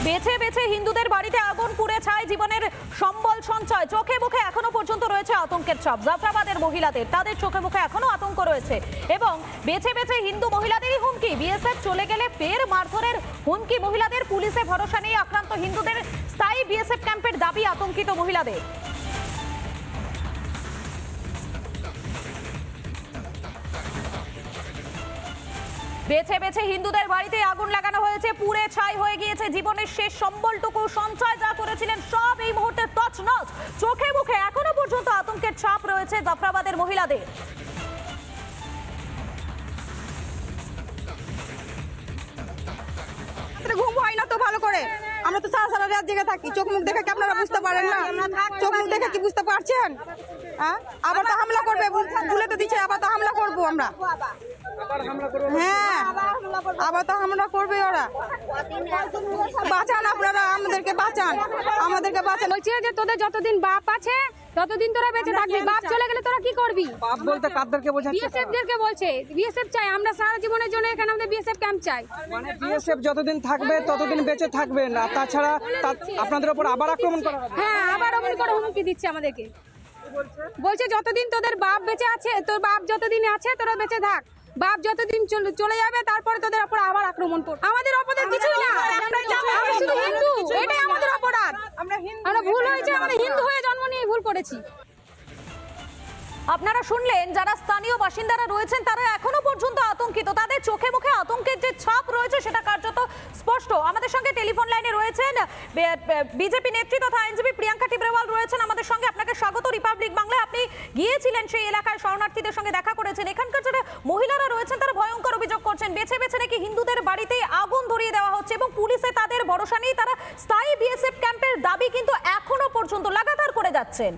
বেছে বেছে হিন্দুদের বাড়িতে আগুন পুড়ে ছাই জীবনের সম্বল সঞ্চয়। চোখে মুখে এখনো পর্যন্ত রয়েছে আতঙ্কের ছাপ। জাফরাবাদের মহিলাদের, তাদের চোখে মুখে এখনো আতঙ্ক রয়েছে এবং বেছে বেছে হিন্দু মহিলাদেরই হুমকি। বিএসএফ চলে গেলে ফের মারধরের হুমকি মহিলাদের। পুলিশে ভরসা নেই আক্রান্ত হিন্দুদের। স্থায়ী বিএসএফ ক্যাম্পের দাবি আতঙ্কিত মহিলাদের। বেছে বেছে হিন্দুদের বাড়িতে আগুন লাগানো হয়েছে, পুড়ে ছাই হয়ে গিয়েছে জীবনের শেষ সম্বলটুকু। সঞ্চয় যা করেছিলেন সব এই মুহূর্তে তছনছ। চোখে মুখে এখনো পর্যন্ত আতঙ্কের ছাপ রয়েছে জাফরাবাদের মহিলাদের। ঘুম হয় না তো ভালো করে, আমরা তো সারা সারা রাত জেগে থাকি। চোখ মুখ দেখে কি আপনারা বুঝতে পারেন না? চোখ মুখ দেখে কি বুঝতে পারছেন? আবার তো হামলা করবে বলে তো দিচ্ছে, আবার তো হামলা করবো আমরা। হ্যাঁ, আবার তো হামলা করবে ওরা। বাঁচান আপনারা, আমাদেরকে বাঁচান, আমাদেরকে বাঁচান। বলছি যে তোদের যতদিন বাপ আছে ততদিন তোরা বেঁচে থাকবি, বাপ চলে গেলে তোরা কি করবি? বাপ বলতে কাদেরকে বোঝাচ্ছে? বিএসএফ দেরকে বলছে। বিএসএফ চাই, আমরা সারা জীবনের জন্য এখানে আমাদের বিএসএফ ক্যাম্প চাই। মানে বিএসএফ যতদিন থাকবে ততদিন বেঁচে থাকবেন, আর তাছাড়া আপনাদের উপর আবার আক্রমণ করা হবে। হ্যাঁ, আবার অমন করে হুমকি দিচ্ছে আমাদেরকে। বলছে যতদিন তোদের বাপ বেঁচে আছে, তোর বাপ যতদিন আছে তোরা বেঁচে থাক, বাপ যতদিন চলে যাবে তারপরে তোদের উপর আবার আক্রমণ করবে। আমাদের অপরাধ কিছুই না, আমরা শুধু হিন্দু, এটাই আমাদের অপরাধ। আমরা ভুল হয়েছে, আমরা হিন্দু হয়ে জন্ম নিয়ে ভুল করেছি। আপনারা শুনলেন, যারা স্থানীয় বাসিন্দারা রয়েছেন তারা এখনো পর্যন্ত আতঙ্কিত। তাদের চোখে মুখে আতঙ্কের যে ছাপ রয়েছে সেটা কার্যত স্পষ্ট। আমাদের সঙ্গে টেলিফোন লাইনে রয়েছেন বিজেপি নেত্রী তথা আইনজীবী প্রিয়াঙ্কা টিব্রেওয়াল রয়েছেন আমাদের সঙ্গে। আপনাকে স্বাগত রিপাবলিক বাংলায়। আপনি গিয়েছিলেন সেই এলাকায়, শরণার্থীদের সঙ্গে দেখা করেছেন। এখানকার যারা মহিলারা রয়েছেন তারা ভয়ঙ্কর অভিযোগ করছেন, বেছে বেছে নাকি হিন্দুদের বাড়িতে আগুন ধরিয়ে দেওয়া হচ্ছে এবং পুলিশে তাদের ভরসা নেই। তারা স্থায়ী বিএসএফ ক্যাম্পের দাবি কিন্তু এখনো পর্যন্ত লাগাতার করে যাচ্ছেন।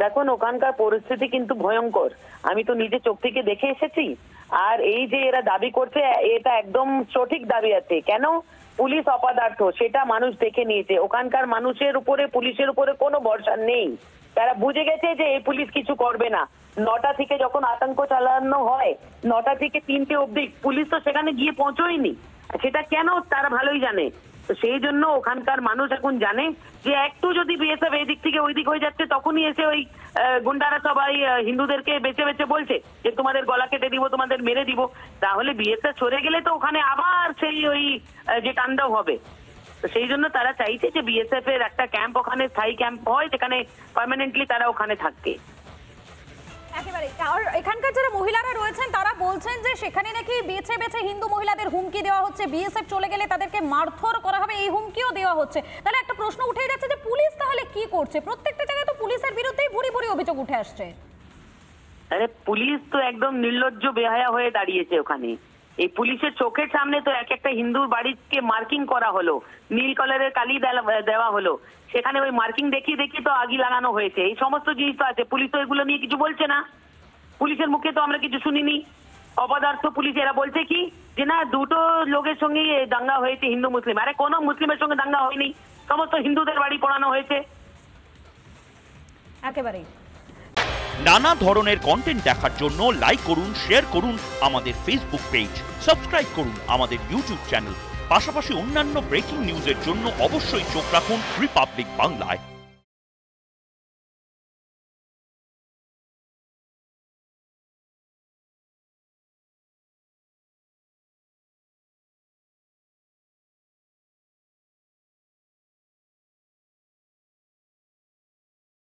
দেখুন, ওখানকার পরিস্থিতি কিন্তু ভয়ঙ্কর। আমি তো নিজে চোখ থেকে দেখে এসেছি। আর এই যে এরা দাবি করছে, এটা একদম সঠিক দাবি আছে। কেন? পুলিশ অপদার্থ, সেটা মানুষ দেখে নিয়েছে। ওখানকার মানুষের উপরে, পুলিশের উপরে কোনো ভরসা নেই। তারা বুঝে গেছে যে এই পুলিশ কিছু করবে না। 9টা থেকে যখন আতঙ্ক চালানো হয়, 9টা থেকে 3টে অবধি পুলিশ তো সেখানে গিয়ে পৌঁছয়নি। সেটা কেন তারা ভালোই জানে। তো সেই জন্য ওখানকার মানুষ এখন জানে যে একটু যদি বিএসএফ এই দিক থেকে ওই দিক হয়ে যাচ্ছে, তখনই এসে ওই গুন্ডারা সবাই হিন্দুদেরকে বেছে বেছে বলছে যে তোমাদের গলা কেটে দিব, তোমাদের মেরে দিব। তাহলে বিএসএফ সরে গেলে তো ওখানে আবার সেই ওই যে তাণ্ডব হবে। তো সেই জন্য তারা চাইছে যে বিএসএফ এর একটা ক্যাম্প ওখানে, স্থায়ী ক্যাম্প হয় যেখানে পার্মানেন্টলি তারা ওখানে থাকবে। একেবারে। আর এখানকার যারা মহিলারা রয়েছেন তারা বলছেন যে সেখানে নাকি বেছে বেছে হিন্দু মহিলাদের হুমকি দেওয়া হচ্ছে, বিএসএফ চলে গেলে তাদেরকে মারধর করা হবে, এই হুমকিও দেওয়া হচ্ছে। তাহলে একটা প্রশ্ন উঠে যাচ্ছে যে পুলিশ তাহলে কি করছে? প্রত্যেকটা জায়গায় তো পুলিশের বিরুদ্ধেই ভুরি ভুরি অভিযোগ উঠে আসছে। আরে পুলিশ তো একদম নির্লজ্জ বেহায়া হয়ে দাঁড়িয়েছে ওখানে। এই পুলিশের চোখের সামনে তো এক একটা হিন্দুর বাড়িকে মার্কিং করা হলো, নীল কালারের কালি দেওয়া হলো। সেখানে ওই মার্কিং দেখিয়ে দেখিয়ে তো আগি লাগানো হয়েছে। এই সমস্ত জিনিস তো আছে। পুলিশ তো এগুলো নিয়ে কিছু বলছে না। পুলিশের মুখে তো আমরা কিছু শুনিনি। অপদার্থ পুলিশ। এরা বলছে কি যে না, দুটো লোকের সঙ্গে দাঙ্গা হয়েছে, হিন্দু মুসলিম। আরে কোনো মুসলিমের সঙ্গে দাঙ্গা হয়নি, সমস্ত হিন্দুদের বাড়ি পোড়ানো হয়েছে। একেবারেই। নানা ধরনের কন্টেন্ট দেখার জন্য লাইক করুন, শেয়ার করুন আমাদের ফেসবুক পেজ, সাবস্ক্রাইব করুন আমাদের ইউটিউব চ্যানেল। পাশাপাশি অন্যান্য ব্রেকিং নিউজের জন্য অবশ্যই চোখ রাখুন রিপাবলিক বাংলায়।